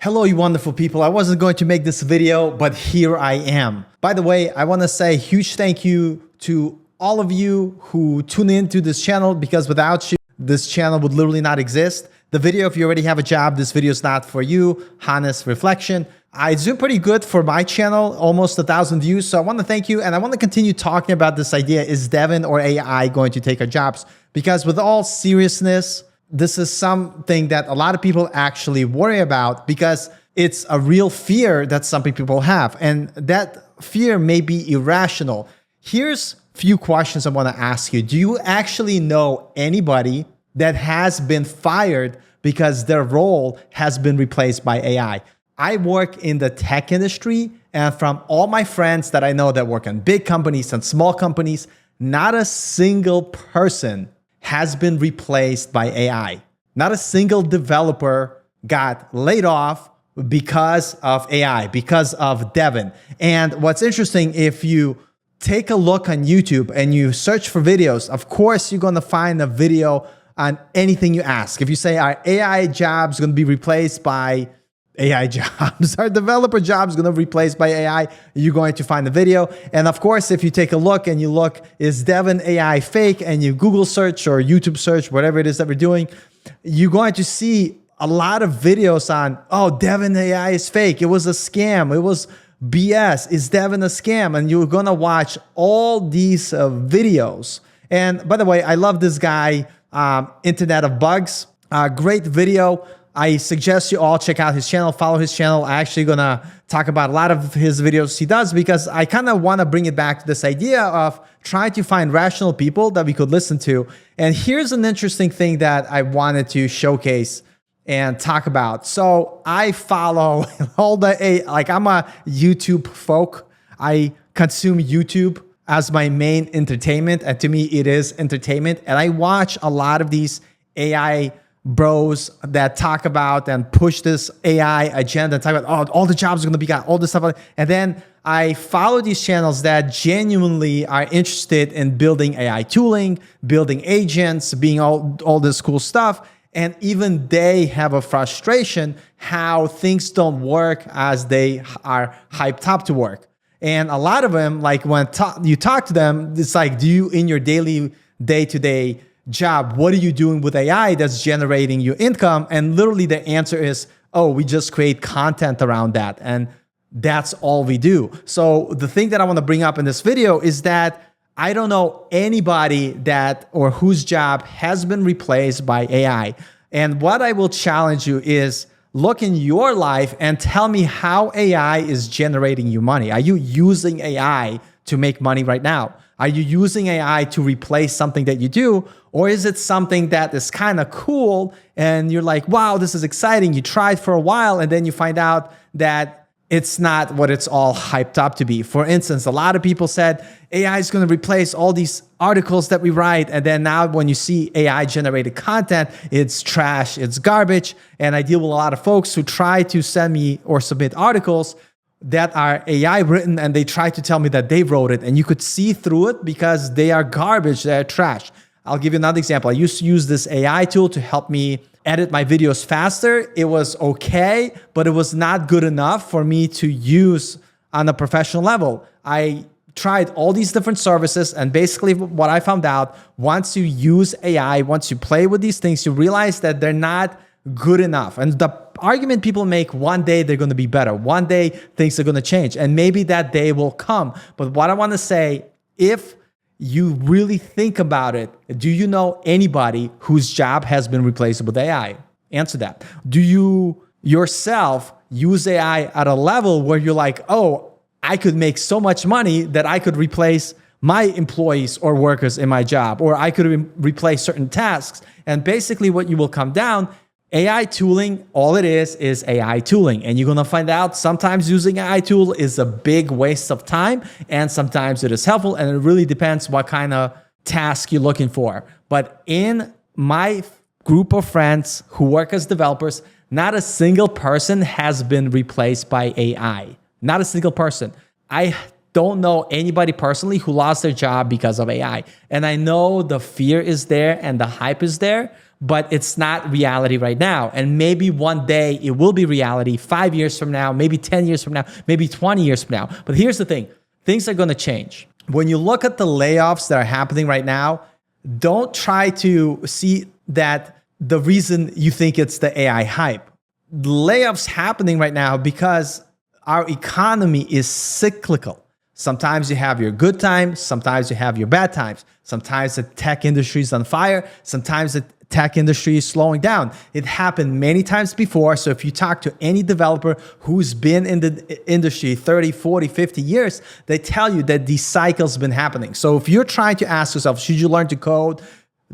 Hello, you wonderful people. I wasn't going to make this video, but here I am. By the way, I want to say a huge thank you to all of you who tune into this channel, because without you, this channel would literally not exist. The video, if you already have a job, this video is not for you. Honest reflection. It's doing pretty good for my channel, almost 1,000 views. So I want to thank you. And I want to continue talking about this idea. Is Devin or AI going to take our jobs? Because with all seriousness, this is something that a lot of people actually worry about, because it's a real fear that some people have. And that fear may be irrational. Here's a few questions I want to ask you. Do you actually know anybody that has been fired because their role has been replaced by AI? I work in the tech industry, and from all my friends that I know that work in big companies and small companies, not a single person has been replaced by AI. Not a single developer got laid off because of AI, because of Devin. And what's interesting, if you take a look on YouTube and you search for videos, of course, you're going to find a video on anything you ask. If you say, are AI jobs going to be replaced by AI jobs? Are developer jobs going to be replaced by AI? You're going to find the video. And of course, if you take a look and you look, is Devin AI fake? And you Google search or YouTube search, whatever it is that we're doing, you're going to see a lot of videos on, oh, Devin AI is fake. It was a scam. It was BS. Is Devin a scam? And you're going to watch all these videos. And by the way, I love this guy, Internet of Bugs. Great video. I suggest you all check out his channel, follow his channel. I'm actually gonna talk about a lot of his videos he does, because I kind of want to bring it back to this idea of trying to find rational people that we could listen to. And here's an interesting thing that I wanted to showcase and talk about. So I follow all the, like, I'm a YouTube folk. I consume YouTube as my main entertainment. And to me, it is entertainment. And I watch a lot of these AI bros that talk about and push this AI agenda, talk about, oh, all the jobs are going to be gone, all this stuff. And then I follow these channels that genuinely are interested in building AI tooling, building agents, being all this cool stuff. And even they have a frustration how things don't work as they are hyped up to work. And a lot of them, like when you talk to them, it's like, do you in your daily day-to-day job, what are you doing with AI that's generating you income? And literally the answer is, oh, we just create content around that. And that's all we do. So the thing that I want to bring up in this video is that I don't know anybody that or whose job has been replaced by AI. And what I will challenge you is look in your life and tell me how AI is generating you money. Are you using AI to make money right now? Are you using AI to replace something that you do? Or is it something that is kind of cool and you're like, wow, this is exciting. You tried for a while and then you find out that it's not what it's all hyped up to be. For instance, a lot of people said AI is going to replace all these articles that we write. And then now when you see AI generated content, it's trash, it's garbage. And I deal with a lot of folks who try to send me or submit articles that are AI written, and they try to tell me that they wrote it, and you could see through it because they are garbage, they're trash. I'll give you another example. I used to use this AI tool to help me edit my videos faster. It was okay, but it was not good enough for me to use on a professional level. I tried all these different services, and basically what I found out, once you use AI, once you play with these things, you realize that they're not good enough. And the argument people make, one day they're going to be better. One day things are going to change, and maybe that day will come. But what I want to say, if you really think about it, do you know anybody whose job has been replaced with AI? Answer that. Do you yourself use AI at a level where you're like, oh, I could make so much money that I could replace my employees or workers in my job, or I could replace certain tasks? And basically what you will come down, AI tooling, all it is AI tooling. And you're going to find out sometimes using AI tool is a big waste of time, and sometimes it is helpful, and it really depends what kind of task you're looking for. But in my group of friends who work as developers, not a single person has been replaced by AI. Not a single person. I don't know anybody personally who lost their job because of AI. And I know the fear is there and the hype is there, but it's not reality right now. And maybe one day it will be reality, 5 years from now, maybe 10 years from now, maybe 20 years from now. But here's the thing, things are gonna change. When you look at the layoffs that are happening right now, don't try to see that the reason you think it's the AI hype. The layoffs happening right now because our economy is cyclical. Sometimes you have your good times, sometimes you have your bad times. Sometimes the tech industry is on fire, sometimes the tech industry is slowing down. It happened many times before. So if you talk to any developer who's been in the industry 30, 40, 50 years, they tell you that these cycles have been happening. So if you're trying to ask yourself, should you learn to code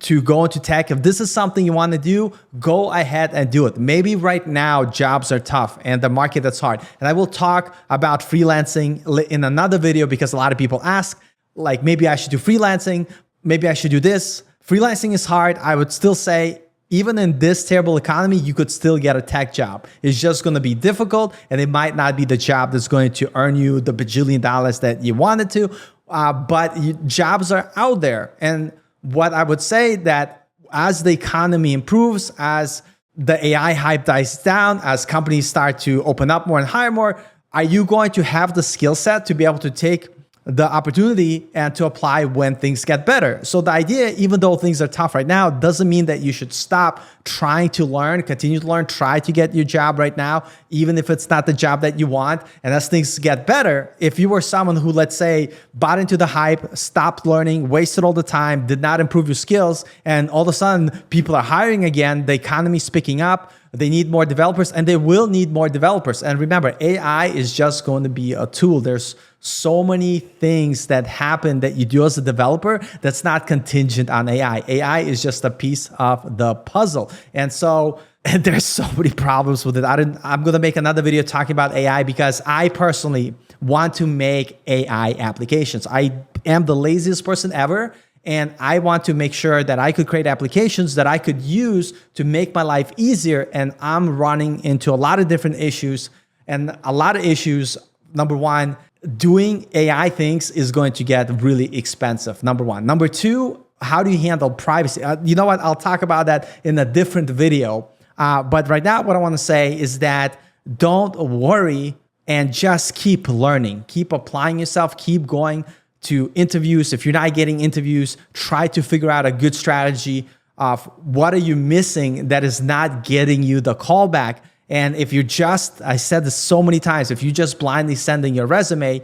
to go into tech? If this is something you want to do, go ahead and do it. Maybe right now jobs are tough and the market is hard. And I will talk about freelancing in another video because a lot of people ask, like, maybe I should do freelancing, maybe I should do this. Freelancing is hard. I would still say, even in this terrible economy, you could still get a tech job. It's just going to be difficult, and it might not be the job that's going to earn you the bajillion dollars that you wanted to, but jobs are out there. And what I would say that as the economy improves, as the AI hype dies down, as companies start to open up more and hire more, are you going to have the skill set to be able to take the opportunity and to apply when things get better? So the idea, even though things are tough right now, doesn't mean that you should stop trying to learn, continue to learn, try to get your job right now, even if it's not the job that you want. And as things get better, if you were someone who, let's say, bought into the hype, stopped learning, wasted all the time, did not improve your skills, and all of a sudden people are hiring again, the economy's picking up, they need more developers, and they will need more developers. And remember, AI is just going to be a tool. There's so many things that happen that you do as a developer that's not contingent on AI. AI is just a piece of the puzzle. And so there's so many problems with it. I'm going to make another video talking about AI because I personally want to make AI applications. I am the laziest person ever. And I want to make sure that I could create applications that I could use to make my life easier. And I'm running into a lot of different issues. And a lot of issues, number one, doing AI things is going to get really expensive, number one. Number two, how do you handle privacy? You know what? I'll talk about that in a different video. But right now, what I want to say is that don't worry and just keep learning. Keep applying yourself. Keep going to interviews. If you're not getting interviews, try to figure out a good strategy of what are you missing that is not getting you the callback. And if you're just, I said this so many times, if you just blindly sending your resume,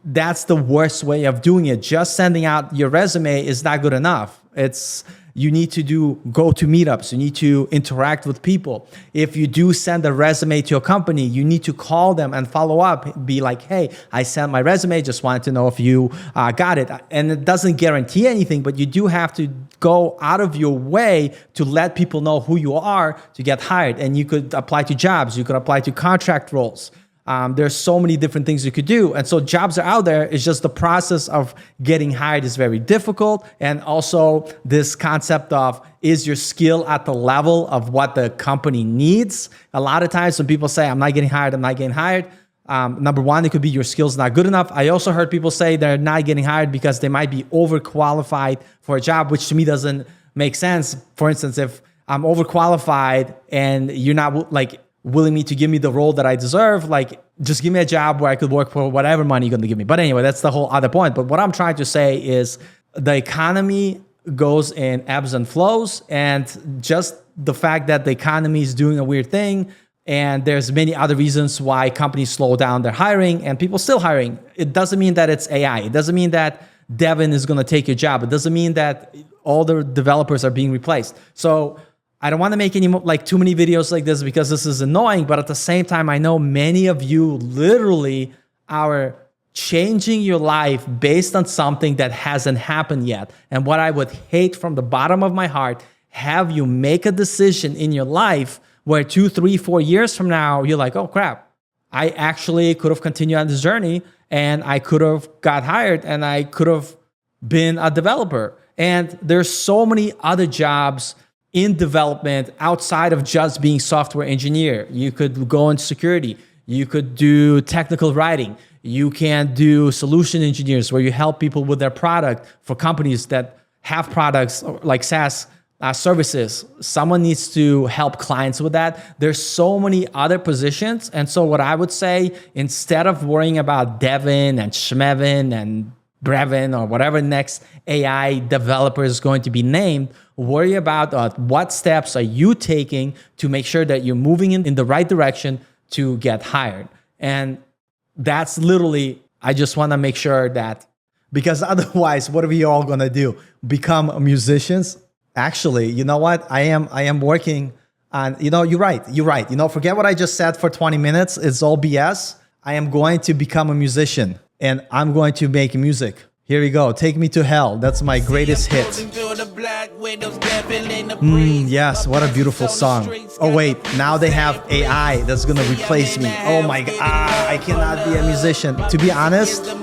that's the worst way of doing it. Just sending out your resume is not good enough. You need to go to meetups. You need to interact with people. If you do send a resume to a company, you need to call them and follow up. Be like, hey, I sent my resume. Just wanted to know if you got it. And it doesn't guarantee anything, but you do have to go out of your way to let people know who you are to get hired. And you could apply to jobs. You could apply to contract roles. There's so many different things you could do. And so jobs are out there. It's just the process of getting hired is very difficult. And also this concept of, is your skill at the level of what the company needs? A lot of times when people say, I'm not getting hired, number one, it could be your skills not good enough. I also heard people say they're not getting hired because they might be overqualified for a job, which to me doesn't make sense. For instance, if I'm overqualified and you're not willing me to give me the role that I deserve, just give me a job where I could work for whatever money you're going to give me. But anyway, that's the whole other point. But what I'm trying to say is the economy goes in ebbs and flows, and just the fact that the economy is doing a weird thing, and there's many other reasons why companies slow down their hiring and people still hiring. It doesn't mean that it's AI. It doesn't mean that Devin is going to take your job. It doesn't mean that all the developers are being replaced. So I don't want to make any too many videos like this because this is annoying, but at the same time, I know many of you literally are changing your life based on something that hasn't happened yet. And what I would hate from the bottom of my heart, have you make a decision in your life where 2, 3, 4 years from now, you're like, oh crap, I actually could have continued on this journey and I could have got hired and I could have been a developer. And there's so many other jobs in development outside of just being software engineer. You could go into security. You could do technical writing. You can do solution engineers where you help people with their product for companies that have products like SaaS services. Someone needs to help clients with that. There's so many other positions. And so what I would say, instead of worrying about Devin and Schmevin and Brevin or whatever next AI developer is going to be named, worry about what steps are you taking to make sure that you're moving in the right direction to get hired. And that's literally, I just want to make sure that, because otherwise, what are we all going to do? Become musicians? Actually, you know what? I am working on, you're right. Forget what I just said for 20 minutes. It's all BS. I am going to become a musician and I'm going to make music. Here we go. Take Me to Hell. That's my greatest hit. Yes, what a beautiful song. Oh wait, now they have AI that's going to replace me. Oh my God, I cannot be a musician. To be honest,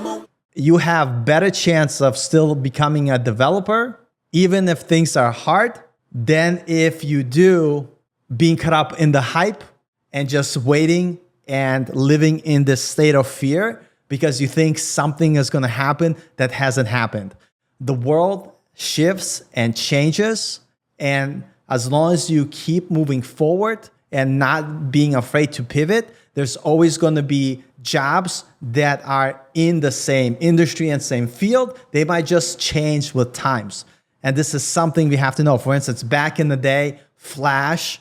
you have better chance of still becoming a developer, even if things are hard, than if you do being caught up in the hype and just waiting and living in this state of fear because you think something is going to happen that hasn't happened. The world shifts and changes, and as long as you keep moving forward and not being afraid to pivot, there's always going to be jobs that are in the same industry and same field. They might just change with times. And this is something we have to know. For instance, back in the day, Flash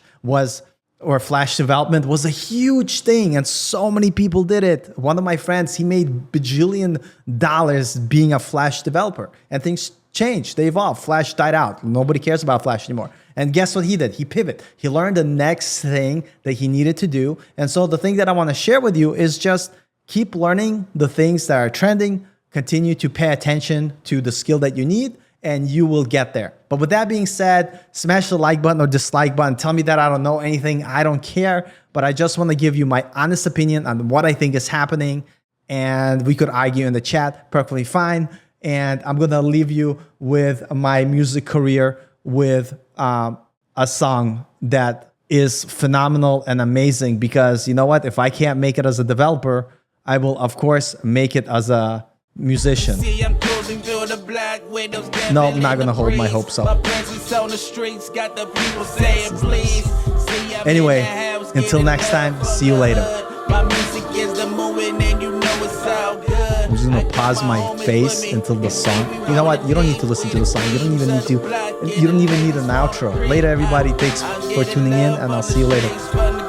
development was a huge thing, and so many people did it. One of my friends, he made bajillion dollars being a Flash developer, and things changed. They evolved. Flash died out. Nobody cares about Flash anymore. And guess what he did? He pivoted. He learned the next thing that he needed to do. And so the thing that I want to share with you is just keep learning the things that are trending, continue to pay attention to the skill that you need, and you will get there. But with that being said, smash the like button or dislike button. Tell me that I don't know anything. I don't care. But I just want to give you my honest opinion on what I think is happening. And we could argue in the chat, perfectly fine. And I'm going to leave you with my music career with a song that is phenomenal and amazing, because you know what? If I can't make it as a developer, I will, of course, make it as a musician. No, I'm not going to hold my hopes up. Anyway, until next time, see you later. I'm just going to pause my face until the song. You know what? You don't need to listen to the song. You don't even need an outro. Later, everybody. Thanks for tuning in, and I'll see you later.